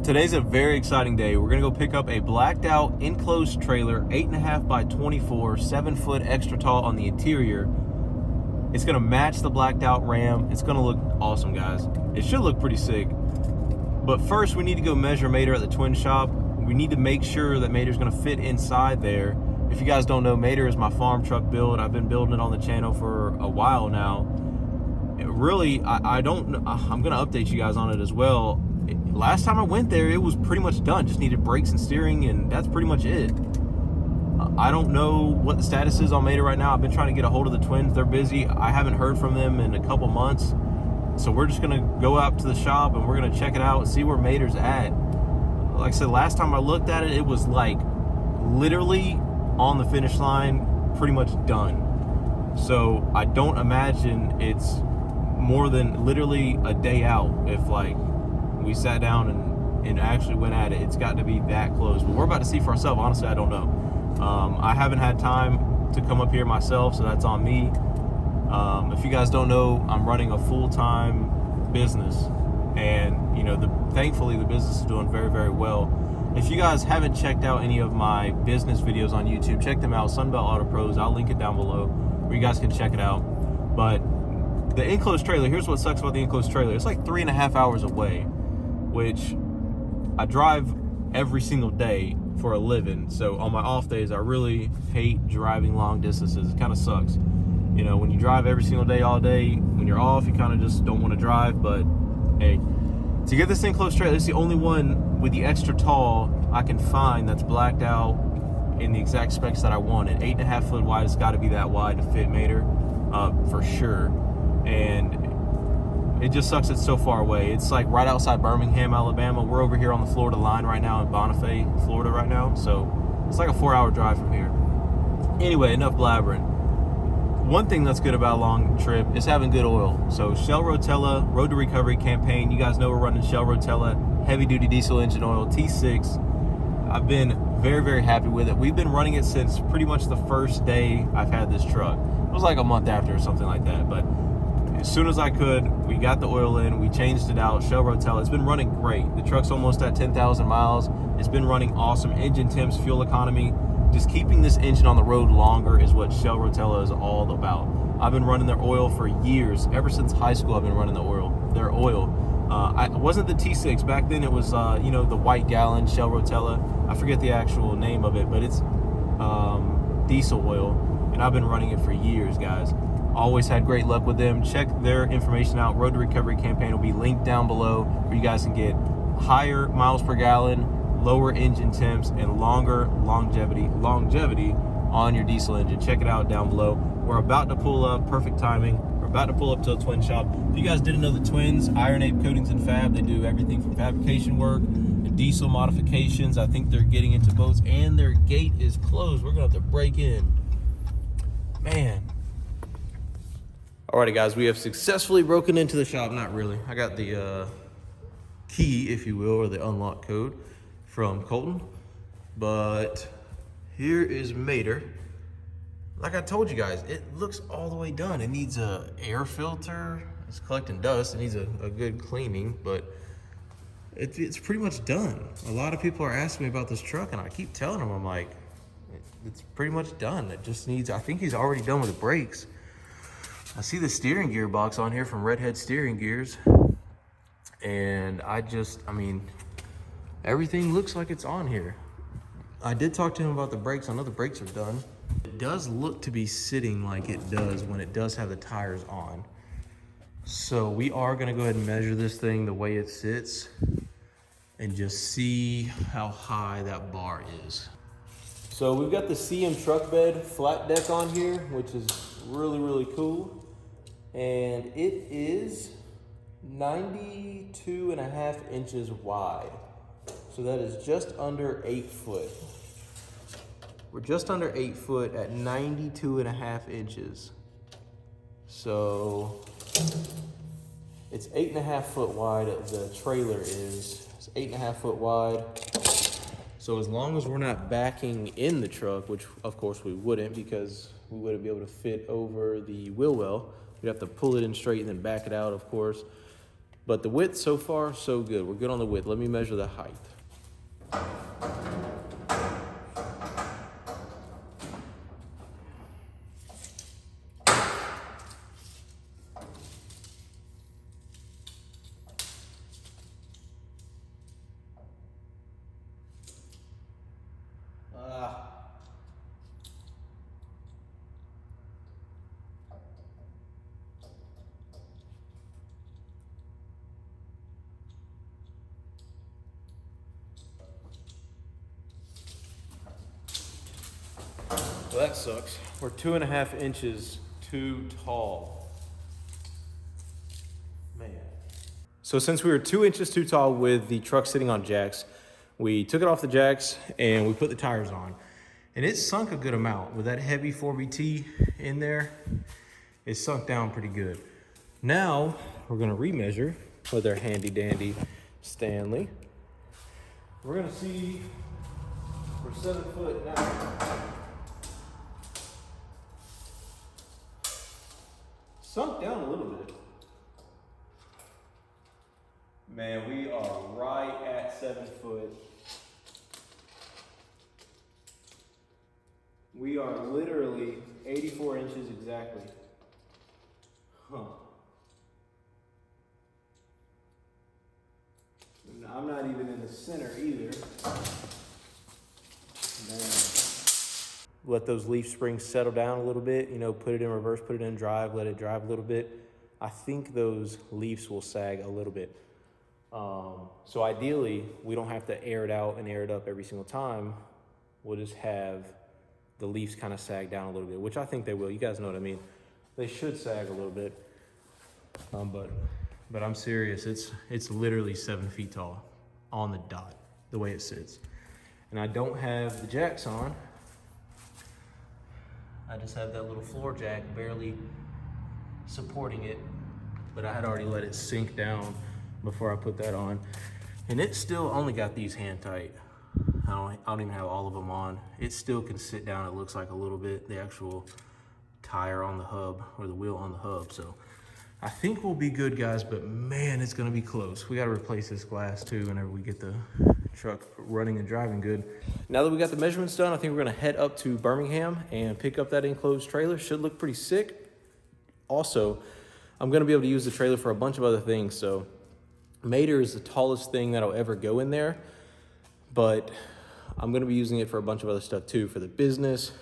Today's a very exciting day. We're gonna go pick up a blacked out enclosed trailer, 8.5 by 24, 7-foot extra tall on the interior. It's gonna match the blacked out Ram. It's gonna look awesome, guys. It should look pretty sick. But first, we need to go measure Mater at the twin shop. We need to make sure that Mater's gonna fit inside there. If you guys don't know, Mater is my farm truck build. I've been building it on the channel for a while now. I'm gonna update you guys on it as well. Last time I went there, it was pretty much done. Just needed brakes and steering, and that's pretty much it. I don't know what the status is on Mater right now. I've been trying to get a hold of the twins. They're busy. I haven't heard from them in a couple months. So we're just gonna go out to the shop and we're gonna check it out and see where Mater's at. Like I said, last time I looked at it, it was like literally on the finish line, pretty much done. So I don't imagine it's more than literally a day out. If like we sat down and actually went at it, it's got to be that close. But we're about to see for ourselves. Honestly, I don't know. I haven't had time to come up here myself, so that's on me. If you guys don't know, I'm running a full-time business, and you know, thankfully the business is doing very, very well. If you guys haven't checked out any of my business videos on YouTube, check them out, Sunbelt Auto Pros. I'll link it down below where you guys can check it out. But the enclosed trailer, here's what sucks about the enclosed trailer. It's like 3.5 hours away, which I drive every single day for a living. So on my off days, I really hate driving long distances. It kind of sucks. You know, when you drive every single day, all day, when you're off, you kind of just don't want to drive. But hey, to get this enclosed trailer, it's the only one with the extra tall I can find that's blacked out in the exact specs that I wanted. 8.5 foot wide, it's got to be that wide to fit Mater, for sure. And it just sucks it's so far away. It's like right outside Birmingham, Alabama. We're over here on the Florida line right now in Bonifay, Florida right now. So it's like a 4-hour drive from here. Anyway, enough blabbering. One thing that's good about a long trip is having good oil. So Shell Rotella Road to Recovery campaign. You guys know we're running Shell Rotella heavy duty diesel engine oil T6. I've been very, very happy with it. We've been running it since pretty much the first day I've had this truck. It was like a month after or something like that. But as soon as I could, we got the oil in, we changed it out, Shell Rotella. It's been running great. The truck's almost at 10,000 miles. It's been running awesome. Engine temps, fuel economy. Just keeping this engine on the road longer is what Shell Rotella is all about. I've been running their oil for years. Ever since high school, I've been running their oil. It wasn't the T6. Back then, it was, you know, the white gallon Shell Rotella. I forget the actual name of it, but it's diesel oil. And I've been running it for years, guys. Always had great luck with them. Check their information out. Road to Recovery campaign will be linked down below where you guys can get higher miles per gallon, lower engine temps, and longer longevity on your diesel engine. Check it out down below. We're about to pull up, perfect timing. We're about to pull up to a twin shop. If you guys didn't know, the twins, Iron Ape Coatings and Fab, they do everything from fabrication work and diesel modifications. I think they're getting into boats, and their gate is closed. We're gonna have to break in. Man. Alrighty, guys, we have successfully broken into the shop. Not really. I got the key, if you will, or the unlock code from Colton. But here is Mater. Like I told you guys, it looks all the way done. It needs a air filter. It's collecting dust. It needs a good cleaning, but it's pretty much done. A lot of people are asking me about this truck, and I keep telling them, I'm like, it's pretty much done. It just needs, I think he's already done with the brakes. I see the steering gear box on here from Redhead Steering Gears. And I mean, everything looks like it's on here. I did talk to him about the brakes. I know the brakes are done. It does look to be sitting like it does when it does have the tires on. So we are gonna go ahead and measure this thing the way it sits and just see how high that bar is. So we've got the CM truck bed flat deck on here, which is really, really cool. And it is 92.5 inches wide. So that is just under 8 foot. We're just under 8 foot at 92.5 inches. So it's 8.5 foot wide. The trailer is 8.5 foot wide. So as long as we're not backing in the truck, which of course we wouldn't, because we wouldn't be able to fit over the wheel well. We'd have to pull it in straight and then back it out, of course. But the width so far, so good. We're good on the width. Let me measure the height. Well, that sucks. We're 2.5 inches too tall. Man. So since we were 2 inches too tall with the truck sitting on jacks, we took it off the jacks and we put the tires on. And it sunk a good amount. With that heavy 4BT in there, it sunk down pretty good. Now, we're gonna remeasure with our handy dandy Stanley. We're gonna see, we're 7 foot now. Sunk down a little bit. Man, we are right at 7 foot. We are literally 84 inches exactly. Huh. I'm not even in the center either. Man. Let those leaf springs settle down a little bit, you know, put it in reverse, put it in drive, let it drive a little bit. I think those leaves will sag a little bit. So ideally, we don't have to air it out and air it up every single time. We'll just have the leaves kind of sag down a little bit, which I think they will. You guys know what I mean. They should sag a little bit. But I'm serious, it's literally 7 feet tall on the dot, the way it sits. And I don't have the jacks on. I just have that little floor jack barely supporting it, but I had already let it sink down before I put that on. And it still only got these hand tight. I don't even have all of them on. It still can sit down, it looks like a little bit, the actual tire on the hub or the wheel on the hub. So I think we'll be good, guys, but man, it's gonna be close. We gotta replace this glass too whenever we get the truck running and driving good. Now that we got the measurements done, I think we're gonna head up to Birmingham and pick up that enclosed trailer. Should look pretty sick. Also, I'm gonna be able to use the trailer for a bunch of other things. So Mater is the tallest thing that'll ever go in there, but I'm gonna be using it for a bunch of other stuff too, for the business,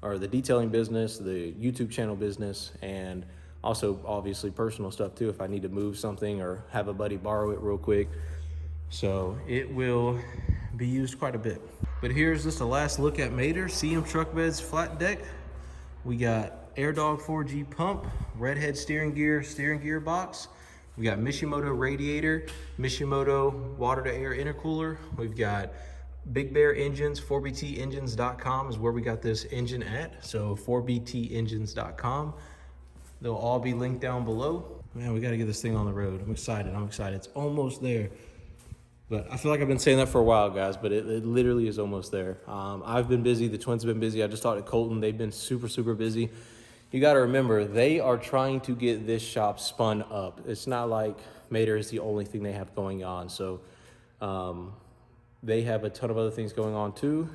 or the detailing business, the YouTube channel business, and also obviously personal stuff too, if I need to move something or have a buddy borrow it real quick. So it will be used quite a bit. But here's just a last look at Mater CM truck beds flat deck. We got AirDog 4G pump, Redhead steering gear box. We got Mishimoto radiator, Mishimoto water to air intercooler. We've got Big Bear engines, 4btengines.com is where we got this engine at. So 4btengines.com. They'll all be linked down below. Man, we gotta get this thing on the road. I'm excited. It's almost there. But I feel like I've been saying that for a while, guys, but it literally is almost there. I've been busy, the twins have been busy. I just talked to Colton, they've been super, super busy. You gotta remember, they are trying to get this shop spun up. It's not like Mater is the only thing they have going on. So they have a ton of other things going on too.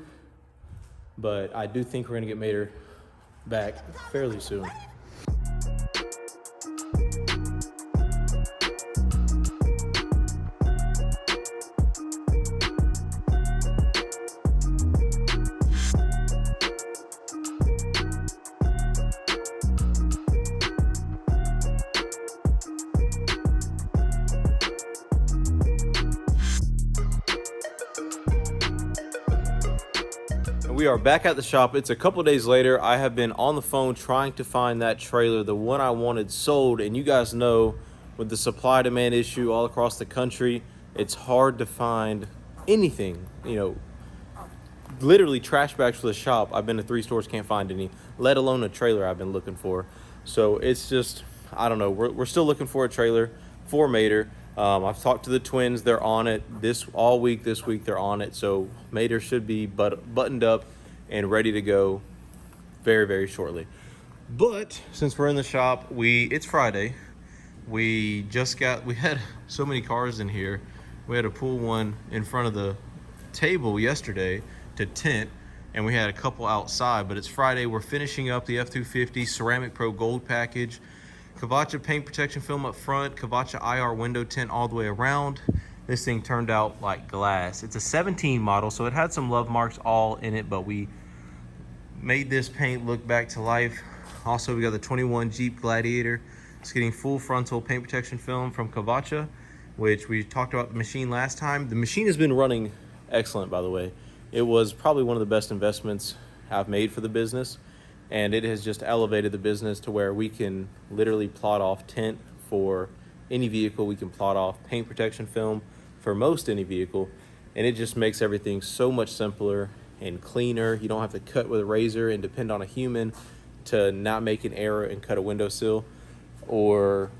But I do think we're gonna get Mater back fairly soon. We are back at the shop. It's a couple days later. I have been on the phone trying to find that trailer, the one I wanted sold. And you guys know, with the supply demand issue all across the country, it's hard to find anything. You know, literally trash bags for the shop. I've been to 3 stores, can't find any, let alone a trailer I've been looking for. So it's just, I don't know. We're still looking for a trailer for Mater. I've talked to the twins, they're on it all week. This week they're on it, so Mater should be buttoned up and ready to go very, very shortly. But since we're in the shop, it's Friday. we had so many cars in here. We had to pull one in front of the table yesterday to tint, and we had a couple outside, but it's Friday. We're finishing up the F-250 Ceramic Pro Gold package. Kavacha paint protection film up front, Kavacha IR window tint all the way around. This thing turned out like glass. It's a 17 model, so it had some love marks all in it, but we made this paint look back to life. Also, we got the 21 Jeep Gladiator. It's getting full frontal paint protection film from Kavacha, which we talked about the machine last time. The machine has been running excellent, by the way. It was probably one of the best investments I've made for the business, and it has just elevated the business to where we can literally plot off tint for any vehicle. We can plot off paint protection film for most any vehicle, and it just makes everything so much simpler and cleaner. You don't have to cut with a razor and depend on a human to not make an error and cut a windowsill, or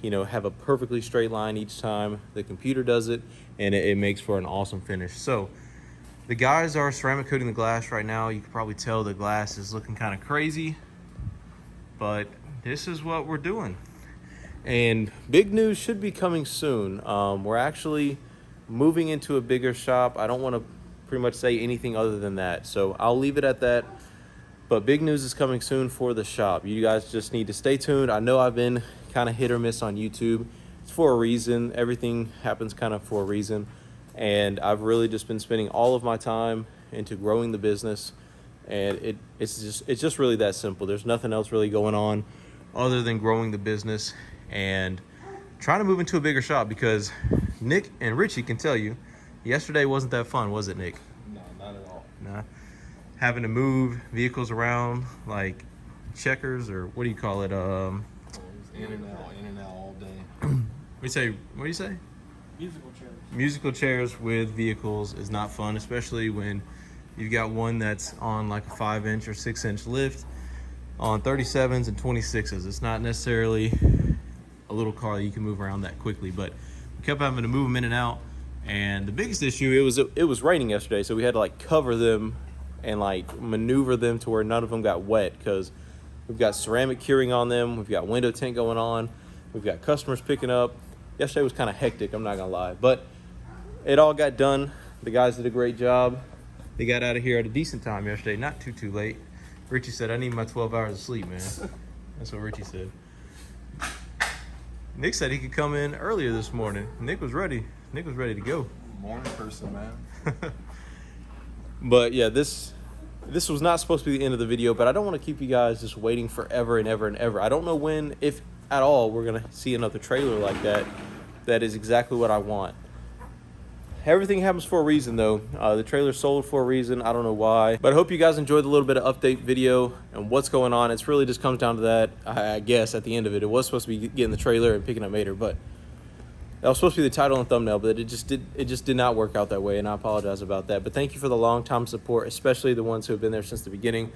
have a perfectly straight line each time. The computer does it, and it makes for an awesome finish. So the guys are ceramic coating the glass right now. You can probably tell the glass is looking kind of crazy, but this is what we're doing. And big news should be coming soon. We're actually moving into a bigger shop. I don't want to pretty much say anything other than that, so I'll leave it at that. But big news is coming soon for the shop. You guys just need to stay tuned. I know I've been kind of hit or miss on YouTube. It's for a reason. Everything happens kind of for a reason. And I've really just been spending all of my time into growing the business. And it's just really that simple. There's nothing else really going on other than growing the business and trying to move into a bigger shop, because Nick and Richie can tell you, yesterday wasn't that fun, was it, Nick? No, not at all. Nah. Having to move vehicles around like checkers, or what do you call it? In and out all day. What do you say? Musical chairs. Musical chairs with vehicles is not fun, especially when you've got one that's on like a 5-inch or 6-inch lift on 37s and 26s. It's not necessarily a little car that you can move around that quickly, but we kept having to move them in and out. And the biggest issue, it was raining yesterday, so we had to like cover them and like maneuver them to where none of them got wet, because we've got ceramic curing on them, we've got window tint going on, we've got customers picking up. Yesterday was kind of hectic, I'm not gonna lie, but it all got done. The guys did a great job. They got out of here at a decent time yesterday, not too late. Richie said, I need my 12 hours of sleep, man. That's what Richie said. Nick said he could come in earlier this morning. Nick was ready. Nick was ready to go. Morning person, man. But yeah, this was not supposed to be the end of the video, but I don't want to keep you guys just waiting forever and ever and ever. I don't know when, if at all, we're going to see another trailer like that. That is exactly what I want. Everything happens for a reason, though. The trailer sold for a reason. I don't know why. But I hope you guys enjoyed the little bit of update video and what's going on. It's really just comes down to that, I guess, at the end of it. It was supposed to be getting the trailer and picking up Mater, but that was supposed to be the title and thumbnail, but it just did not work out that way, and I apologize about that. But thank you for the long time support, especially the ones who have been there since the beginning.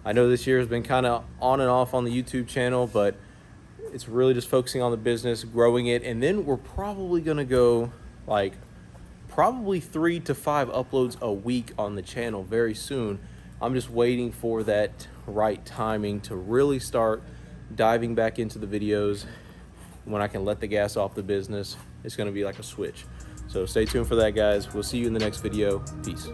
I know this year has been kind of on and off on the YouTube channel, but it's really just focusing on the business, growing it, and then we're probably going to go like probably 3 to 5 uploads a week on the channel very soon. I'm just waiting for that right timing to really start diving back into the videos. When I can let the gas off the business, it's going to be like a switch. So stay tuned for that, guys. We'll see you in the next video. Peace.